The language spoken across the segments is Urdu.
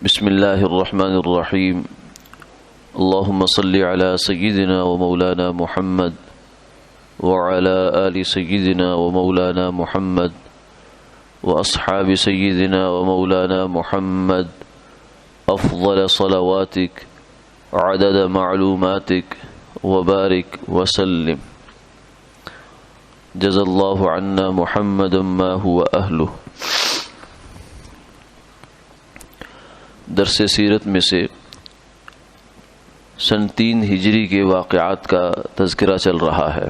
بسم اللہ الرحمن الرحیم اللہم صلی علی سیدنا و مولانا محمد وعلی آل سیدنا و مولانا محمد واصحاب سیدنا و مولانا محمد افضل صلواتک عدد معلوماتک وبارک وسلم جزا اللہ عنا محمد ما هو اہلہ۔ درس سیرت میں سے سن 3 ہجری کے واقعات کا تذکرہ چل رہا ہے،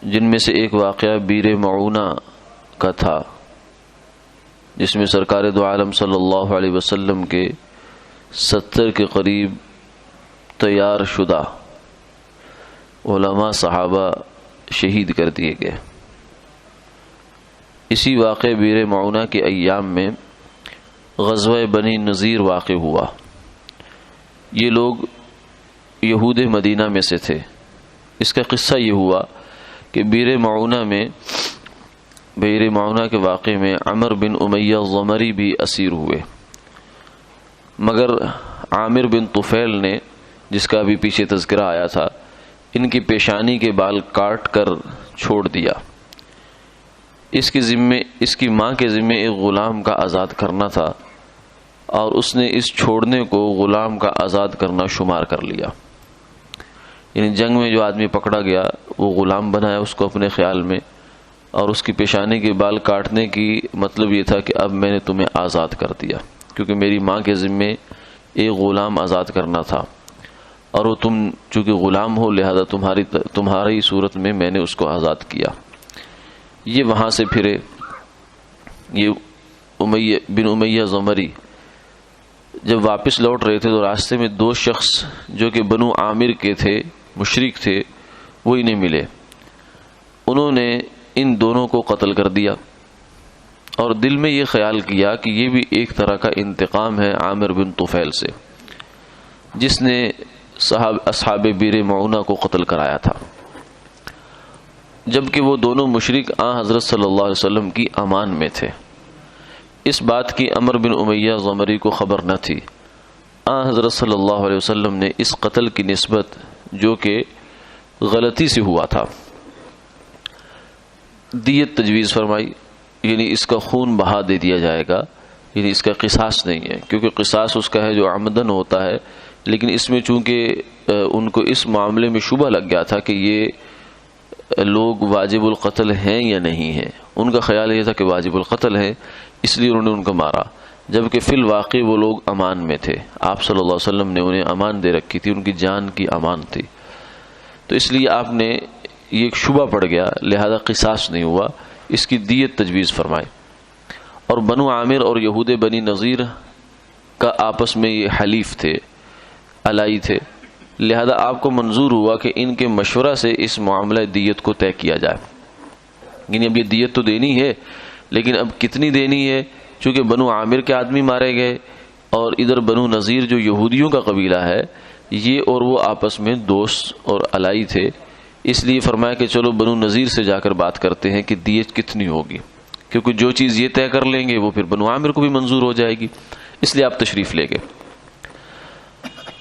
جن میں سے ایک واقعہ بیر معونہ کا تھا، جس میں سرکار دو عالم صلی اللہ علیہ وسلم کے 70 کے قریب تیار شدہ علماء صحابہ شہید کر دیے گئے۔ اسی واقع بیر معونہ کے ایام میں غزوہ بنی نذیر واقع ہوا۔ یہ لوگ یہود مدینہ میں سے تھے۔ اس کا قصہ یہ ہوا کہ بیر معونہ کے واقع میں عمر بن امیہ ضمری بھی اسیر ہوئے، مگر عامر بن طفیل نے، جس کا بھی پیچھے تذکرہ آیا تھا، ان کی پیشانی کے بال کاٹ کر چھوڑ دیا۔ اس کی ماں کے ذمے ایک غلام کا آزاد کرنا تھا، اور اس نے اس چھوڑنے کو غلام کا آزاد کرنا شمار کر لیا۔ یعنی جنگ میں جو آدمی پکڑا گیا وہ غلام بنایا اس کو اپنے خیال میں، اور اس کی پیشانی کے بال کاٹنے کی مطلب یہ تھا کہ اب میں نے تمہیں آزاد کر دیا، کیونکہ میری ماں کے ذمے ایک غلام آزاد کرنا تھا، اور وہ تم چونکہ غلام ہو لہذا تمہاری صورت میں میں نے اس کو آزاد کیا۔ یہ وہاں سے پھرے۔ یہ بن امیہ ضمری جب واپس لوٹ رہے تھے تو راستے میں 2 شخص جو کہ بنو عامر کے تھے، مشرک تھے، وہ انہیں ملے۔ انہوں نے ان دونوں کو قتل کر دیا، اور دل میں یہ خیال کیا کہ یہ بھی ایک طرح کا انتقام ہے عامر بن طفیل سے، جس نے اصحاب بیر معونہ کو قتل کرایا تھا، جبکہ وہ دونوں مشرک حضرت صلی اللہ علیہ وسلم کی امان میں تھے۔ اس بات کی عمر بن امیہ ضمری کو خبر نہ تھی۔ حضرت صلی اللہ علیہ وسلم نے اس قتل کی نسبت، جو کہ غلطی سے ہوا تھا، دیت تجویز فرمائی، یعنی اس کا خون بہا دے دیا جائے گا، یعنی اس کا قصاص نہیں ہے، کیونکہ قصاص اس کا ہے جو عمدن ہوتا ہے، لیکن اس میں چونکہ ان کو اس معاملے میں شبہ لگ گیا تھا کہ یہ لوگ واجب القتل ہیں یا نہیں ہیں۔ ان کا خیال یہ تھا کہ واجب القتل ہے، اس لیے انہوں نے ان کو مارا، جبکہ فی الواقع وہ لوگ امان میں تھے۔ آپ صلی اللہ علیہ وسلم نے انہیں امان دے رکھی تھی، ان کی جان کی امان تھی، تو اس لیے آپ نے یہ ایک شبہ پڑ گیا، لہذا قصاص نہیں ہوا، اس کی دیت تجویز فرمائی۔ اور بنو عامر اور یہود بنی نذیر کا آپس میں یہ حلیف تھے، الائی تھے، لہذا آپ کو منظور ہوا کہ ان کے مشورہ سے اس معاملہ دیت کو طے کیا جائے۔ یعنی اب یہ دیت تو دینی ہے، لیکن اب کتنی دینی ہے؟ چونکہ بنو عامر کے آدمی مارے گئے، اور ادھر بنو نذیر جو یہودیوں کا قبیلہ ہے، یہ اور وہ آپس میں دوست اور الائی تھے، اس لیے فرمایا کہ چلو بنو نذیر سے جا کر بات کرتے ہیں کہ دیت کتنی ہوگی، کیونکہ جو چیز یہ طے کر لیں گے وہ پھر بنو عامر کو بھی منظور ہو جائے گی، اس لیے آپ تشریف لے گئے۔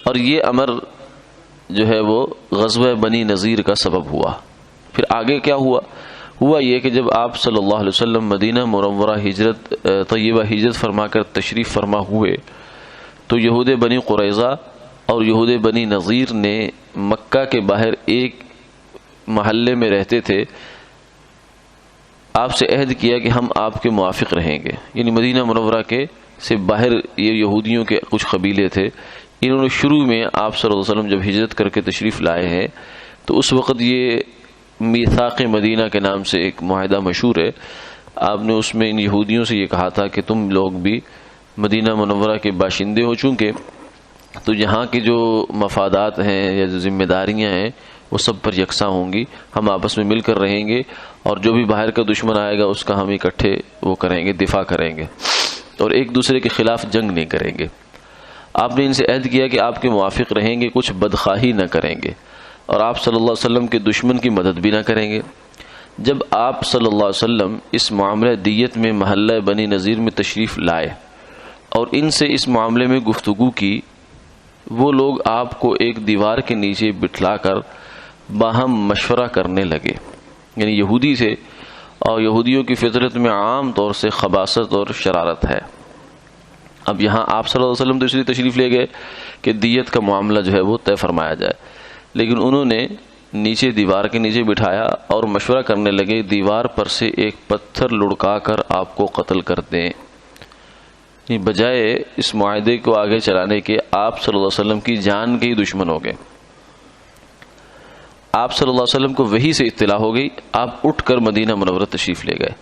اور یہ امر جو ہے وہ غزوہ بنی نذیر کا سبب ہوا۔ پھر آگے کیا ہوا یہ کہ جب آپ صلی اللہ علیہ وسلم مدینہ منورہ طیبہ ہجرت فرما کر تشریف فرما ہوئے، تو یہود بنی قریظہ اور یہود بنی نذیر نے مکہ کے باہر ایک محلے میں رہتے تھے، آپ سے عہد کیا کہ ہم آپ کے موافق رہیں گے۔ یعنی مدینہ منورہ کے سے باہر یہ یہودیوں کے کچھ قبیلے تھے، انہوں نے شروع میں آپ صلی اللہ علیہ وسلم جب ہجرت کر کے تشریف لائے ہیں تو اس وقت یہ میثاق مدینہ کے نام سے ایک معاہدہ مشہور ہے، آپ نے اس میں ان یہودیوں سے یہ کہا تھا کہ تم لوگ بھی مدینہ منورہ کے باشندے ہو چونکہ، تو یہاں کی جو مفادات ہیں یا جو ذمہ داریاں ہیں وہ سب پر یکساں ہوں گی، ہم آپس میں مل کر رہیں گے، اور جو بھی باہر کا دشمن آئے گا اس کا ہم اکٹھے وہ کریں گے، دفاع کریں گے، اور ایک دوسرے کے خلاف جنگ نہیں کریں گے۔ آپ نے ان سے عہد کیا کہ آپ کے موافق رہیں گے، کچھ بدخواہی نہ کریں گے، اور آپ صلی اللہ علیہ وسلم کے دشمن کی مدد بھی نہ کریں گے۔ جب آپ صلی اللہ علیہ وسلم اس معاملہ دیت میں محلہ بنی نذیر میں تشریف لائے اور ان سے اس معاملے میں گفتگو کی، وہ لوگ آپ کو ایک دیوار کے نیچے بٹھلا کر باہم مشورہ کرنے لگے. یعنی یہودی سے، اور یہودیوں کی فطرت میں عام طور سے خباثت اور شرارت ہے. اب یہاں آپ صلی اللہ علیہ وسلم تو اس لیے تشریف لے گئے کہ دیت کا معاملہ جو ہے وہ طے فرمایا جائے، لیکن انہوں نے نیچے دیوار کے نیچے بٹھایا اور مشورہ کرنے لگے دیوار پر سے ایک پتھر لڑکا کر آپ کو قتل کر دیں. بجائے اس معاہدے کو آگے چلانے کے آپ صلی اللہ علیہ وسلم کی جان کے ہی دشمن ہو گئے. آپ صلی اللہ علیہ وسلم کو وحی سے اطلاع ہو گئی، آپ اٹھ کر مدینہ منورہ تشریف لے گئے.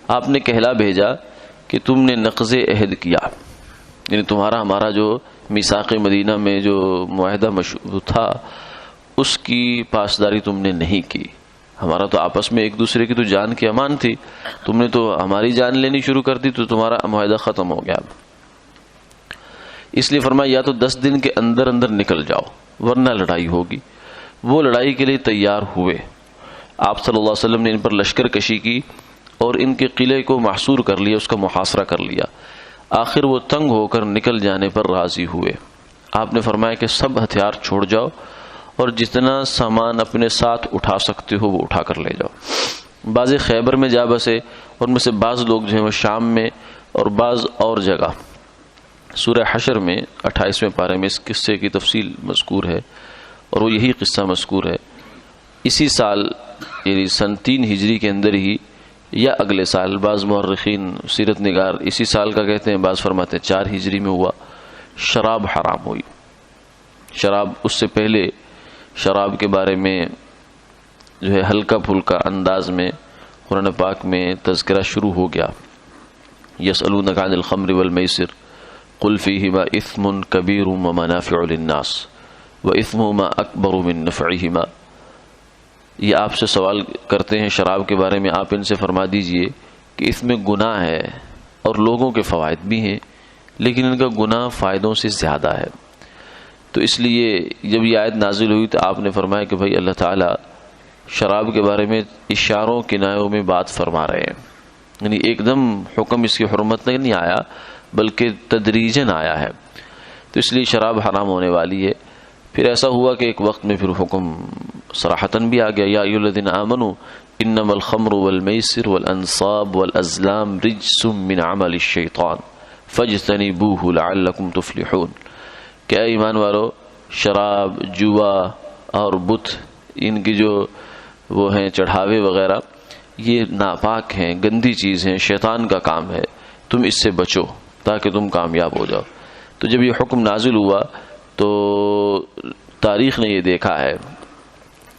آپ نے کہلا بھیجا کہ تم نے نقض عہد کیا، یعنی تمہارا ہمارا جو میثاق مدینہ میں جو معاہدہ تھا اس کی پاسداری تم نے نہیں کی. ہمارا تو آپس میں ایک دوسرے کی تو جان کی امان تھی، تم نے تو ہماری جان لینی شروع کر دی، تو تمہارا معاہدہ ختم ہو گیا. اس لیے فرمایا یا تو 10 دن کے اندر اندر نکل جاؤ ورنہ لڑائی ہوگی. وہ لڑائی کے لیے تیار ہوئے. آپ صلی اللہ علیہ وسلم نے ان پر لشکر کشی کی اور ان کے قلعے کو محصور کر لیا، اس کا محاصرہ کر لیا. آخر وہ تنگ ہو کر نکل جانے پر راضی ہوئے. آپ نے فرمایا کہ سب ہتھیار چھوڑ جاؤ اور جتنا سامان اپنے ساتھ اٹھا سکتے ہو وہ اٹھا کر لے جاؤ. بعض خیبر میں جا بسے اور میں سے بعض لوگ جو ہیں وہ شام میں اور بعض اور جگہ. سورہ حشر میں 28ویں پارے میں اس قصے کی تفصیل مذکور ہے اور وہ یہی قصہ مذکور ہے. اسی سال یعنی سن 3 ہجری کے اندر ہی یا اگلے سال، بعض مورخین سیرت نگار اسی سال کا کہتے ہیں، بعض فرماتے ہیں 4 ہجری میں ہوا، شراب حرام ہوئی. شراب اس سے پہلے شراب کے بارے میں جو ہے ہلکا پھلکا انداز میں قرآن پاک میں تذکرہ شروع ہو گیا. یسألونک عن الخمر والمیسر قل فیہما اثم کبیر ومنافع للناس واثمہما اکبر من نفعہما. یہ آپ سے سوال کرتے ہیں شراب کے بارے میں، آپ ان سے فرما دیجئے کہ اس میں گناہ ہے اور لوگوں کے فوائد بھی ہیں، لیکن ان کا گناہ فائدوں سے زیادہ ہے. تو اس لیے جب یہ آیت نازل ہوئی تو آپ نے فرمایا کہ بھائی اللہ تعالیٰ شراب کے بارے میں اشاروں کنایوں میں بات فرما رہے ہیں، یعنی ایک دم حکم اس کی حرمت نہیں آیا بلکہ تدریجاً آیا ہے. تو اس لیے شراب حرام ہونے والی ہے. پھر ایسا ہوا کہ ایک وقت میں پھر حکم صراحتاً بھی آ گیا، یا ایھا الذین آمنوا انما الخمر والمیسر والانصاب والازلام رجس من عمل الشیطان فاجتنبوہ لعلکم تفلحون. کہ اے ایمان والو، شراب، جوا اور بت، ان کی جو وہ ہیں چڑھاوے وغیرہ، یہ ناپاک ہیں، گندی چیز ہیں، شیطان کا کام ہے، تم اس سے بچو تاکہ تم کامیاب ہو جاؤ. تو جب یہ حکم نازل ہوا تو تاریخ نے یہ دیکھا ہے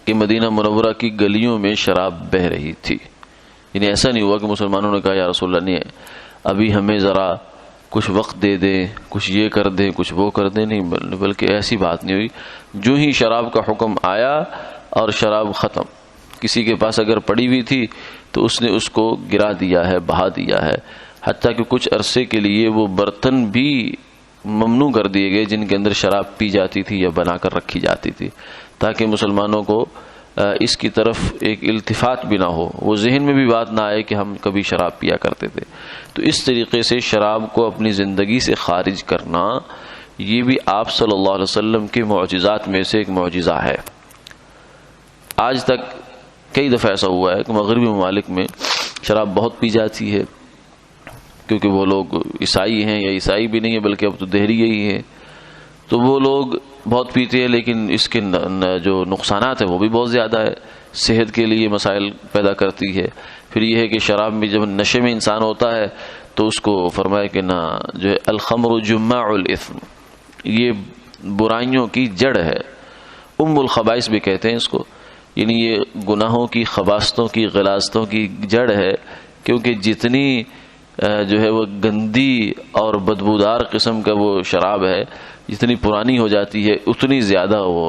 کہ مدینہ منورہ کی گلیوں میں شراب بہہ رہی تھی. یعنی ایسا نہیں ہوا کہ مسلمانوں نے کہا یا رسول اللہ نہیں، ابھی ہمیں ذرا کچھ وقت دے دیں، کچھ یہ کر دیں، کچھ وہ کر دیں، نہیں، بلکہ ایسی بات نہیں ہوئی. جو ہی شراب کا حکم آیا اور شراب ختم. کسی کے پاس اگر پڑی ہوئی تھی تو اس نے اس کو گرا دیا ہے، بہا دیا ہے، حتیٰ کہ کچھ عرصے کے لیے وہ برتن بھی ممنوع کر دیے گئے جن کے اندر شراب پی جاتی تھی یا بنا کر رکھی جاتی تھی، تاکہ مسلمانوں کو اس کی طرف ایک التفات بھی نہ ہو، وہ ذہن میں بھی بات نہ آئے کہ ہم کبھی شراب پیا کرتے تھے. تو اس طریقے سے شراب کو اپنی زندگی سے خارج کرنا، یہ بھی آپ صلی اللہ علیہ وسلم کے معجزات میں سے ایک معجزہ ہے. آج تک کئی دفعہ ایسا ہوا ہے کہ مغربی ممالک میں شراب بہت پی جاتی ہے، کیونکہ وہ لوگ عیسائی ہیں، یا عیسائی بھی نہیں ہے بلکہ اب تو دہریے ہی ہیں، تو وہ لوگ بہت پیتے ہیں، لیکن اس کے جو نقصانات ہیں وہ بھی بہت زیادہ ہے. صحت کے لیے مسائل پیدا کرتی ہے. پھر یہ ہے کہ شراب میں جب نشے میں انسان ہوتا ہے تو اس کو فرمایا کہ نہ جو ہے الخمر جماع الاثم، یہ برائیوں کی جڑ ہے، ام الخبائث بھی کہتے ہیں اس کو. یعنی یہ گناہوں کی، خباثتوں کی، غلاظتوں کی جڑ ہے، کیونکہ جتنی جو ہے وہ گندی اور بدبودار قسم کا وہ شراب ہے، جتنی پرانی ہو جاتی ہے اتنی زیادہ وہ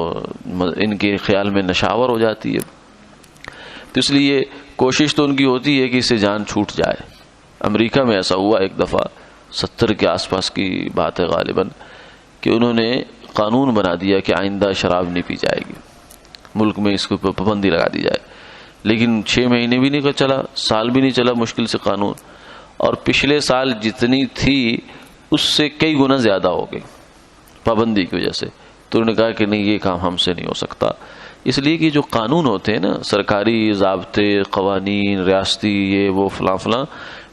ان کے خیال میں نشاور ہو جاتی ہے. تو اس لیے کوشش تو ان کی ہوتی ہے کہ اس سے جان چھوٹ جائے. امریکہ میں ایسا ہوا ایک دفعہ، 70 کے آس پاس کی بات ہے غالباً، کہ انہوں نے قانون بنا دیا کہ آئندہ شراب نہیں پی جائے گی، ملک میں اس کو پابندی لگا دی جائے. لیکن 6 مہینے بھی نہیں چلا، سال بھی نہیں چلا مشکل سے قانون، اور پچھلے سال جتنی تھی اس سے کئی گنا زیادہ ہو گئی پابندی کی وجہ سے۔ تو انہوں نے کہا کہ نہیں، یہ کام ہم سے نہیں ہو سکتا، اس لیے کہ جو قانون ہوتے ہیں نا، سرکاری ضابطے، قوانین، ریاستی، یہ وہ فلاں فلاں،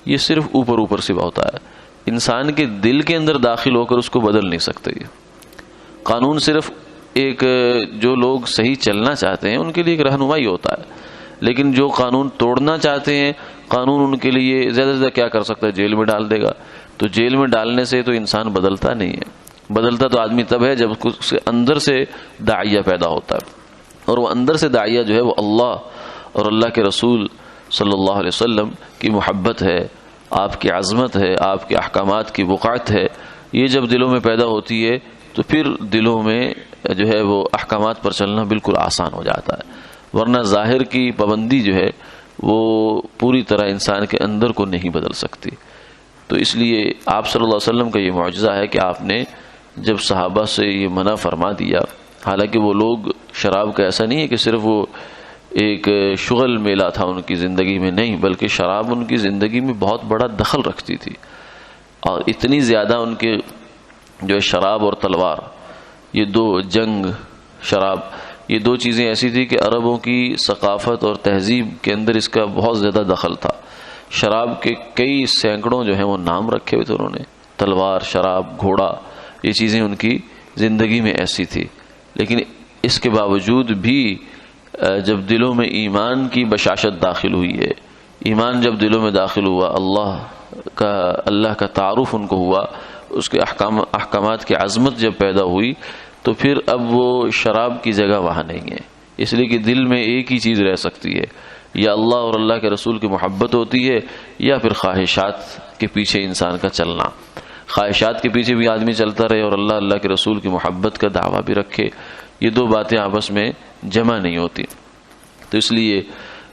یہ صرف اوپر اوپر سے ہوتا ہے، انسان کے دل کے اندر داخل ہو کر اس کو بدل نہیں سکتے۔ یہ قانون صرف ایک جو لوگ صحیح چلنا چاہتے ہیں ان کے لیے ایک رہنمائی ہوتا ہے، لیکن جو قانون توڑنا چاہتے ہیں، قانون ان کے لیے زیادہ سے زیادہ کیا کر سکتا ہے؟ جیل میں ڈال دے گا۔ تو جیل میں ڈالنے سے تو انسان بدلتا نہیں ہے، بدلتا تو آدمی تب ہے جب اس کے اندر سے داعیہ پیدا ہوتا ہے، اور وہ اندر سے داعیہ جو ہے وہ اللہ اور اللہ کے رسول صلی اللہ علیہ وسلم کی محبت ہے، آپ کی عظمت ہے، آپ کے احکامات کی وقعت ہے۔ یہ جب دلوں میں پیدا ہوتی ہے تو پھر دلوں میں جو ہے وہ احکامات پر چلنا بالکل آسان ہو جاتا ہے، ورنہ ظاہر کی پابندی جو ہے وہ پوری طرح انسان کے اندر کو نہیں بدل سکتی۔ تو اس لیے آپ صلی اللہ علیہ وسلم کا یہ معجزہ ہے کہ آپ نے جب صحابہ سے یہ منع فرما دیا، حالانکہ وہ لوگ شراب کا ایسا نہیں ہے کہ صرف وہ ایک شغل میلہ تھا ان کی زندگی میں، نہیں، بلکہ شراب ان کی زندگی میں بہت بڑا دخل رکھتی تھی، اور اتنی زیادہ ان کے جو ہے شراب اور تلوار، یہ دو، جنگ، شراب، یہ دو چیزیں ایسی تھی کہ عربوں کی ثقافت اور تہذیب کے اندر اس کا بہت زیادہ دخل تھا۔ شراب کے کئی سینکڑوں جو ہیں وہ نام رکھے ہوئے تھے انہوں نے، تلوار، شراب، گھوڑا، یہ چیزیں ان کی زندگی میں ایسی تھی، لیکن اس کے باوجود بھی جب دلوں میں ایمان کی بشاشت داخل ہوئی ہے، ایمان جب دلوں میں داخل ہوا، اللہ کا تعارف ان کو ہوا، اس کے احکامات کی عظمت جب پیدا ہوئی، تو پھر اب وہ شراب کی جگہ وہاں نہیں ہے، اس لیے کہ دل میں ایک ہی چیز رہ سکتی ہے، یا اللہ اور اللہ کے رسول کی محبت ہوتی ہے، یا پھر خواہشات کے پیچھے انسان کا چلنا۔ خواہشات کے پیچھے بھی آدمی چلتا رہے اور اللہ کے رسول کی محبت کا دعویٰ بھی رکھے، یہ دو باتیں آپس میں جمع نہیں ہوتی۔ تو اس لیے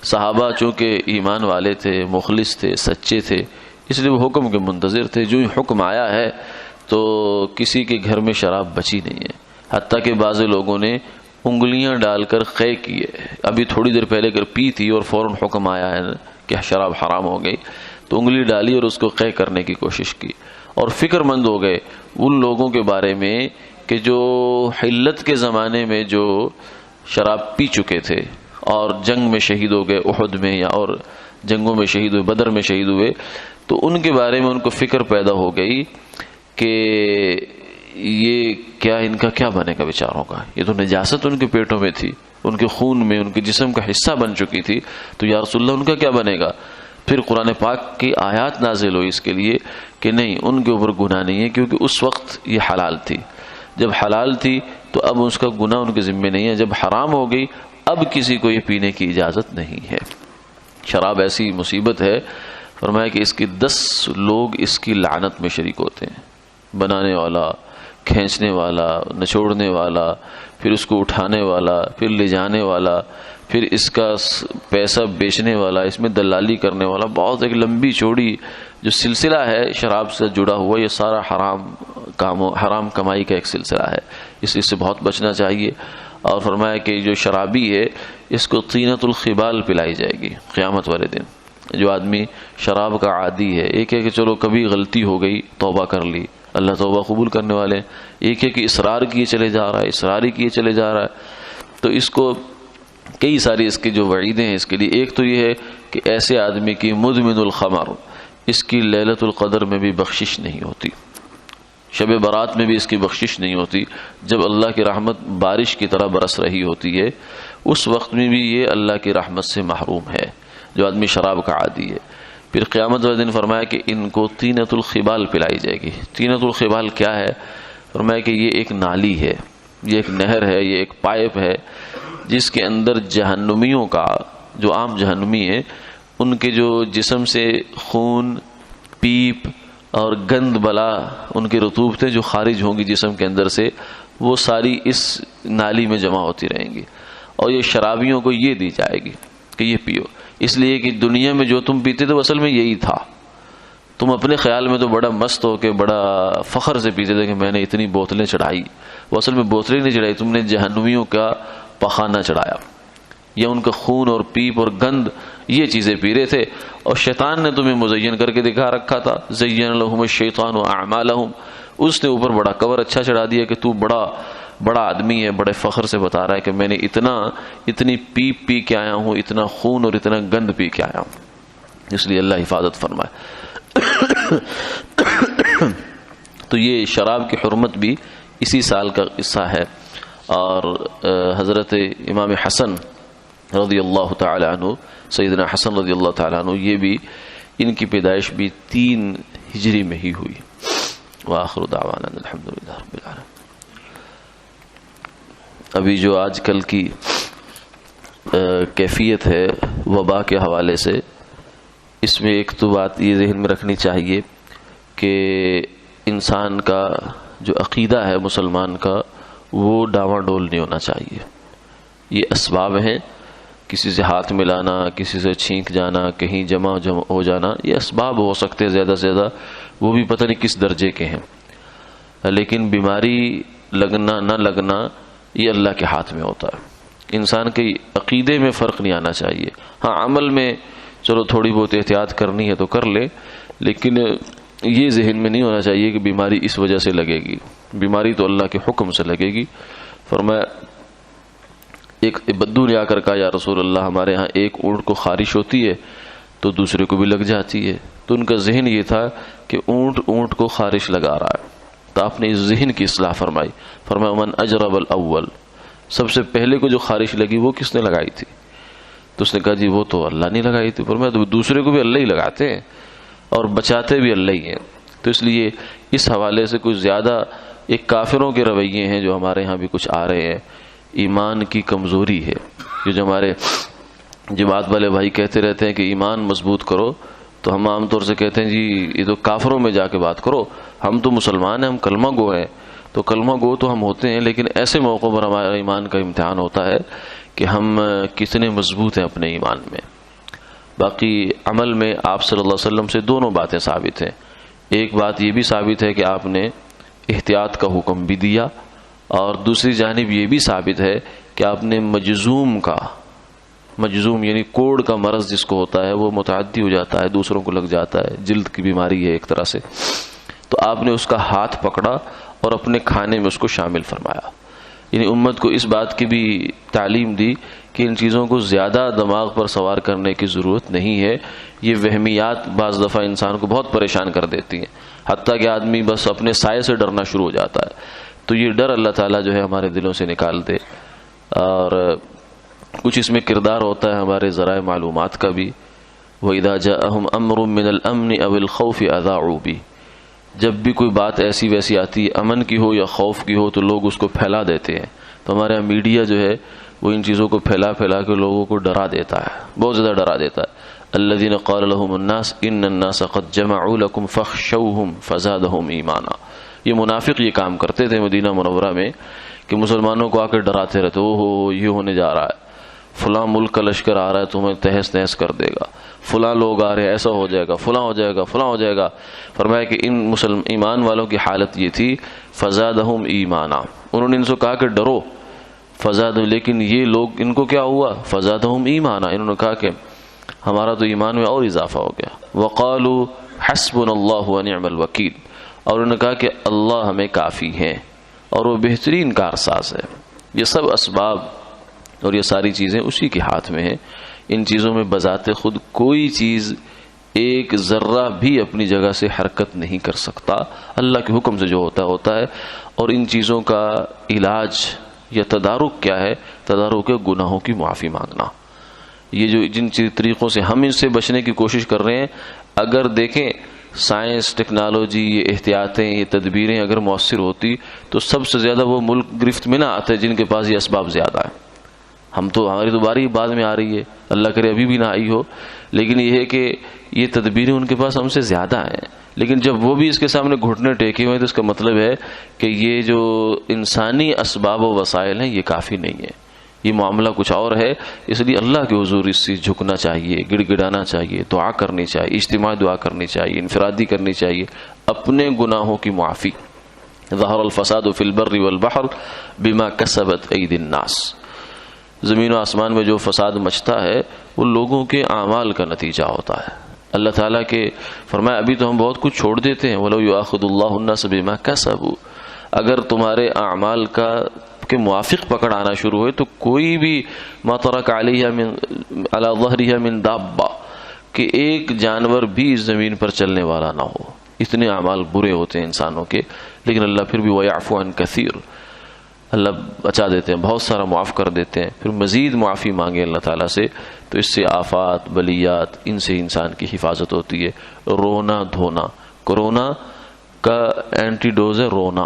صحابہ چونکہ ایمان والے تھے، مخلص تھے، سچے تھے، اس لیے وہ حکم کے منتظر تھے۔ جو حکم آیا ہے تو کسی کے گھر میں شراب بچی نہیں ہے، حتیٰ کہ بعض لوگوں نے انگلیاں ڈال کر قے کیے، ابھی تھوڑی دیر پہلے اگر پی تھی اور فوراً حکم آیا ہے کہ شراب حرام ہو گئی تو انگلی ڈالی اور اس کو قے کرنے کی کوشش کی، اور فکر مند ہو گئے ان لوگوں کے بارے میں کہ جو حلت کے زمانے میں جو شراب پی چکے تھے اور جنگ میں شہید ہو گئے، احد میں یا اور جنگوں میں شہید ہوئے، بدر میں شہید ہوئے، تو ان کے بارے میں ان کو فکر پیدا ہو گئی کہ یہ کیا، ان کا کیا بنے گا بیچاروں کا، یہ تو نجاست ان کے پیٹوں میں تھی، ان کے خون میں، ان کے جسم کا حصہ بن چکی تھی، تو یا رسول اللہ ان کا کیا بنے گا؟ پھر قرآن پاک کی آیات نازل ہوئی اس کے لیے کہ نہیں، ان کے اوپر گناہ نہیں ہے، کیونکہ اس وقت یہ حلال تھی، جب حلال تھی تو اب اس کا گناہ ان کے ذمہ نہیں ہے، جب حرام ہو گئی اب کسی کو یہ پینے کی اجازت نہیں ہے۔ شراب ایسی مصیبت ہے، فرمایا کہ اس کی 10 لوگ اس کی لعنت میں شریک ہوتے ہیں، بنانے والا، کھینچنے والا، نچوڑنے والا، پھر اس کو اٹھانے والا، پھر لے جانے والا، پھر اس کا پیسہ بیچنے والا، اس میں دلالی کرنے والا، بہت ایک لمبی چوڑی جو سلسلہ ہے شراب سے جڑا ہوا، یہ سارا حرام کمائی کا ایک سلسلہ ہے، اس سے بہت بچنا چاہیے۔ اور فرمایا کہ جو شرابی ہے اس کو طینۃ الخبال پلائی جائے گی قیامت والے دن۔ جو آدمی شراب کا عادی ہے، ایک ہے کہ چلو کبھی غلطی ہو گئی، توبہ کر لی، اللہ توبہ قبول کرنے والے، ایک ہے کہ اصرار کیے چلے جا رہا ہے، اصرار ہی کیے چلے جا رہا ہے، تو اس کو کئی ساری اس کی جو وعیدیں ہیں اس کے لیے۔ ایک تو یہ ہے کہ ایسے آدمی کی مدمن الخمر، اس کی لیلۃ القدر میں بھی بخشش نہیں ہوتی، شب برات میں بھی اس کی بخشش نہیں ہوتی، جب اللہ کی رحمت بارش کی طرح برس رہی ہوتی ہے اس وقت میں بھی یہ اللہ کی رحمت سے محروم ہے جو آدمی شراب کا عادی ہے۔ پھر قیامت والے دن فرمایا کہ ان کو طینۃ الخبال پلائی جائے گی۔ طینۃ الخبال کیا ہے؟ فرمایا کہ یہ ایک نالی ہے، یہ ایک نہر ہے، یہ ایک پائپ ہے جس کے اندر جہنمیوں کا، جو عام جہنمی ہیں، ان کے جو جسم سے خون، پیپ اور گند بلا، ان کی رطوبتیں جو خارج ہوں گی جسم کے اندر سے، وہ ساری اس نالی میں جمع ہوتی رہیں گی، اور یہ شرابیوں کو یہ دی جائے گی کہ یہ پیو، اس لیے کہ دنیا میں جو تم پیتے تھے وہ اصل میں یہی تھا، تم اپنے خیال میں تو بڑا مست ہو کے بڑا فخر سے پیتے تھے کہ میں نے اتنی بوتلیں چڑھائی، وہ اصل میں بوتلیں نہیں چڑھائی، تم نے جہنمیوں کا پخانہ چڑھایا، یا ان کا خون اور پیپ اور گند یہ چیزیں پی رہے تھے، اور شیطان نے تمہیں مزین کر کے دکھا رکھا تھا، زین لہم الشیطان اعمالہم، اس نے اوپر بڑا کور اچھا چڑھا دیا کہ تو بڑا آدمی ہے، بڑے فخر سے بتا رہا ہے کہ میں نے اتنی پیپ پی کے آیا ہوں، اتنا خون اور اتنا گند پی کے آیا ہوں۔ اس لیے اللہ حفاظت فرمائے۔ تو یہ شراب کی حرمت بھی اسی سال کا قصہ ہے، اور حضرت امام حسن رضی اللہ تعالی عنہ، سیدنا حسن رضی اللہ تعالی عنہ، یہ بھی ان کی پیدائش بھی 3 ہجری میں ہی ہوئی۔ وآخر دعوانا الحمدللہ رب العالمین۔ ابھی جو آج کل کی کیفیت ہے وبا کے حوالے سے، اس میں ایک تو بات یہ ذہن میں رکھنی چاہیے کہ انسان کا جو عقیدہ ہے مسلمان کا، وہ ڈاواں ڈول نہیں ہونا چاہیے۔ یہ اسباب ہیں، کسی سے ہاتھ ملانا، کسی سے چھینک جانا، کہیں جمع ہو جانا، یہ اسباب ہو سکتے زیادہ سے زیادہ، وہ بھی پتہ نہیں کس درجے کے ہیں، لیکن بیماری لگنا نہ لگنا یہ اللہ کے ہاتھ میں ہوتا ہے۔ انسان کے عقیدے میں فرق نہیں آنا چاہیے۔ ہاں عمل میں چلو تھوڑی بہت احتیاط کرنی ہے تو کر لے، لیکن یہ ذہن میں نہیں ہونا چاہیے کہ بیماری اس وجہ سے لگے گی۔ بیماری تو اللہ کے حکم سے لگے گی۔ فرمایا ایک بدو نے آ کر کہا یا رسول اللہ، ہمارے ہاں ایک اونٹ کو خارش ہوتی ہے تو دوسرے کو بھی لگ جاتی ہے۔ تو ان کا ذہن یہ تھا کہ اونٹ کو خارش لگا رہا ہے، تو آپ نے اس ذہن کی اصلاح فرمائی۔ فرمایا من اجرب الاول، سب سے پہلے کو جو خارش لگی وہ کس نے لگائی تھی؟ تو اس نے کہا جی وہ تو اللہ نہیں لگائی تھی۔ فرمایا تو دوسرے کو بھی اللہ ہی لگاتے ہیں اور بچاتے بھی اللہ ہی ہیں۔ تو اس لیے اس حوالے سے کچھ زیادہ ایک کافروں کے رویے ہیں جو ہمارے ہاں بھی کچھ آ رہے ہیں۔ ایمان کی کمزوری ہے، یہ جو ہمارے جماعت والے بھائی کہتے رہتے ہیں کہ ایمان مضبوط کرو، تو ہم عام طور سے کہتے ہیں جی یہ تو کافروں میں جا کے بات کرو، ہم تو مسلمان ہیں، ہم کلمہ گو ہیں۔ تو کلمہ گو تو ہم ہوتے ہیں، لیکن ایسے موقعوں پر ہمارا ایمان کا امتحان ہوتا ہے کہ ہم کتنے مضبوط ہیں اپنے ایمان میں۔ باقی عمل میں آپ صلی اللہ علیہ وسلم سے دونوں باتیں ثابت ہیں۔ ایک بات یہ بھی ثابت ہے کہ آپ نے احتیاط کا حکم بھی دیا، اور دوسری جانب یہ بھی ثابت ہے کہ آپ نے مجزوم یعنی کوڑ کا مرض جس کو ہوتا ہے، وہ متعدی ہو جاتا ہے، دوسروں کو لگ جاتا ہے، جلد کی بیماری ہے ایک طرح سے، تو آپ نے اس کا ہاتھ پکڑا اور اپنے کھانے میں اس کو شامل فرمایا۔ یعنی امت کو اس بات کی بھی تعلیم دی کہ ان چیزوں کو زیادہ دماغ پر سوار کرنے کی ضرورت نہیں ہے۔ یہ وہمیات بعض دفعہ انسان کو بہت پریشان کر دیتی ہیں، حتیٰ کہ آدمی بس اپنے سائے سے ڈرنا شروع ہو جاتا ہے۔ تو یہ ڈر اللہ تعالیٰ جو ہے ہمارے دلوں سے نکال دے۔ اور کچھ اس میں کردار ہوتا ہے ہمارے ذرائع معلومات کا بھی۔ وَإِذَا جَاءَهُمْ أَمْرٌ مِّنَ الْأَمْنِ أَوِ الْخَوْفِ أَذَاعُوا بِهِ، جب بھی کوئی بات ایسی ویسی آتی ہے، امن کی ہو یا خوف کی ہو، تو لوگ اس کو پھیلا دیتے ہیں۔ تو ہمارے یہاں میڈیا جو ہے وہ ان چیزوں کو پھیلا کے لوگوں کو ڈرا دیتا ہے، بہت زیادہ ڈرا دیتا ہے۔ الذين قال لهم الناس ان الناس قد جمعوا لكم فاخشوهم فزادهم ایمانا، یہ منافق یہ کام کرتے تھے مدینہ منورہ میں کہ مسلمانوں کو آ کر ڈراتے رہتے، اوہ یہ ہونے جا رہا ہے، فلاں ملک کا لشکر آ رہا ہے، تمہیں تہس نہس کر دے گا، فلاں لوگ آ رہے ہیں، ایسا ہو جائے گا، فلاں ہو جائے گا، فلاں ہو جائے گا۔ فرمایا کہ ان ایمان والوں کی حالت یہ تھی فزادہم ایمانا، انہوں نے ان سے کہا کہ ڈرو، لیکن یہ لوگ ان کو کیا ہوا؟ فزادہم ایمانا، انہوں نے کہا کہ ہمارا تو ایمان میں اور اضافہ ہو گیا۔ وقالوا حسبنا اللہ ونعم الوکیل، اور انہوں نے کہا کہ اللہ ہمیں کافی ہے اور وہ بہترین کارساز ہے۔ یہ سب اسباب اور یہ ساری چیزیں اسی کے ہاتھ میں ہیں۔ ان چیزوں میں بذات خود کوئی چیز ایک ذرہ بھی اپنی جگہ سے حرکت نہیں کر سکتا، اللہ کے حکم سے جو ہوتا ہے۔ اور ان چیزوں کا علاج یا تدارک کیا ہے؟ تدارک ہے گناہوں کی معافی مانگنا۔ یہ جو جن طریقوں سے ہم ان سے بچنے کی کوشش کر رہے ہیں، اگر دیکھیں سائنس، ٹیکنالوجی، یہ احتیاطیں، یہ تدبیریں اگر مؤثر ہوتی تو سب سے زیادہ وہ ملک گرفت میں نہ آتے جن کے پاس یہ اسباب زیادہ ہیں۔ ہماری تو باری بعد میں آ رہی ہے، اللہ کرے ابھی بھی نہ آئی ہو، لیکن یہ ہے کہ یہ تدبیریں ان کے پاس ہم سے زیادہ ہیں۔ لیکن جب وہ بھی اس کے سامنے گھٹنے ٹیکے ہوئے تو اس کا مطلب ہے کہ یہ جو انسانی اسباب و وسائل ہیں یہ کافی نہیں ہے، یہ معاملہ کچھ اور ہے۔ اس لیے اللہ کے حضور اس سے جھکنا چاہیے، گڑ گڑانا چاہیے، دعا کرنی چاہیے، اجتماعی دعا کرنی چاہیے، انفرادی کرنی چاہیے، اپنے گناہوں کی معافی۔ ظہر الفساد فی البر والبحر بما کسبت ایدی الناس، زمین و آسمان میں جو فساد مچتا ہے وہ لوگوں کے اعمال کا نتیجہ ہوتا ہے۔ اللہ تعالیٰ کے فرمایا ابھی تو ہم بہت کچھ چھوڑ دیتے ہیں، وَلَوْ يُؤَاخِذُ اللَّهُ النَّاسَ بِمَا كَسَبُوا، اگر تمہارے اعمال کا کے موافق پکڑ آنا شروع ہوئے تو کوئی بھی مَا تَرَكَ عَلَى ظَهْرِهَا مِن دَابَّةٍ کہ ایک جانور بھی اس زمین پر چلنے والا نہ ہو۔ اتنے اعمال برے ہوتے ہیں انسانوں کے، لیکن اللہ پھر بھی وَيَعْفُو عَن كَثِيرٍ، اللہ بچا دیتے ہیں، بہت سارا معاف کر دیتے ہیں۔ پھر مزید معافی مانگے اللہ تعالیٰ سے تو اس سے آفات بلیات ان سے انسان کی حفاظت ہوتی ہے۔ رونا دھونا، کرونا کا اینٹی ڈوز ہے رونا،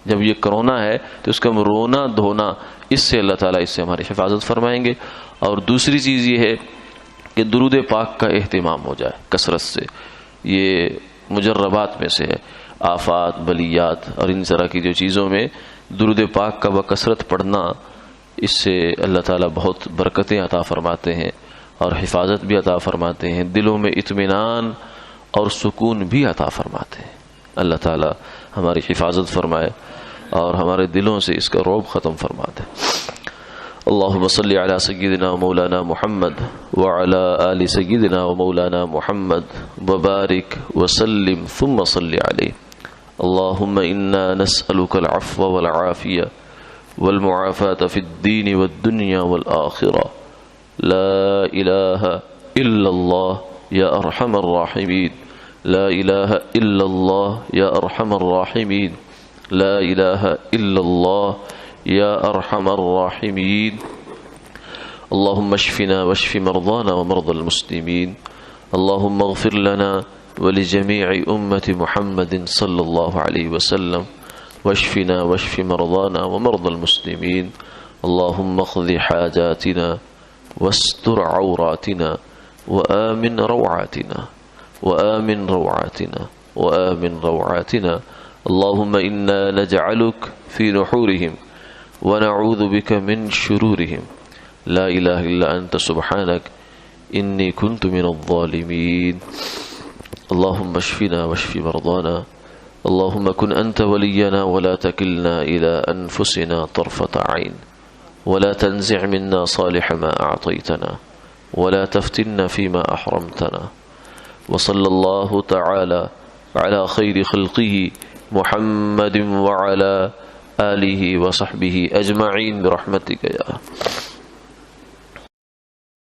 جب یہ کرونا ہے تو اس کا رونا دھونا، اس سے اللہ تعالیٰ اس سے ہماری حفاظت فرمائیں گے۔ اور دوسری چیز یہ ہے کہ درود پاک کا اہتمام ہو جائے کثرت سے، یہ مجربات میں سے ہے، آفات بلیات اور ان طرح کی جو چیزوں میں درود پاک کا بکثرت پڑھنا، اس سے اللہ تعالیٰ بہت برکتیں عطا فرماتے ہیں اور حفاظت بھی عطا فرماتے ہیں، دلوں میں اطمینان اور سکون بھی عطا فرماتے ہیں۔ اللہ تعالیٰ ہماری حفاظت فرمائے اور ہمارے دلوں سے اس کا رعب ختم فرما دے۔ اللہم صلی علی سیدنا و مولانا محمد وعلی آل سیدنا و مولانا محمد وبارک وسلم ثم صلی علیہ۔ اللہم انا نسألک العفو والعافیہ والمعافاة فی الدین والدنیا والآخرہ، لا الہ الا اللہ یا ارحم الراحمین، لا الہ الا اللہ یا ارحم الراحمین، لا الہ الا اللہ یا ارحم الراحمین۔ اللہم اشفنا واشف مرضانا ومرضى المسلمین، اللہم اغفر لنا ولجميع أمة محمد صلى الله عليه وسلم، واشفنا واشف مرضانا ومرضى المسلمين، اللهم اقض حاجاتنا واستر عوراتنا وآمن روعاتنا وآمن روعاتنا وآمن روعاتنا، اللهم إنا نجعلك في نحورهم ونعوذ بك من شرورهم، لا إله إلا أنت سبحانك إني كنت من الظالمين۔ اللهم اشفنا واشف مرضانا، اللهم كن أنت ولينا ولا تكلنا إلى أنفسنا طرفة عين، ولا تنزع منا صالح ما أعطيتنا، ولا تفتنا فيما أحرمتنا، وصلى الله تعالى على خير خلقه محمد وعلى آله وصحبه أجمعين برحمتك يا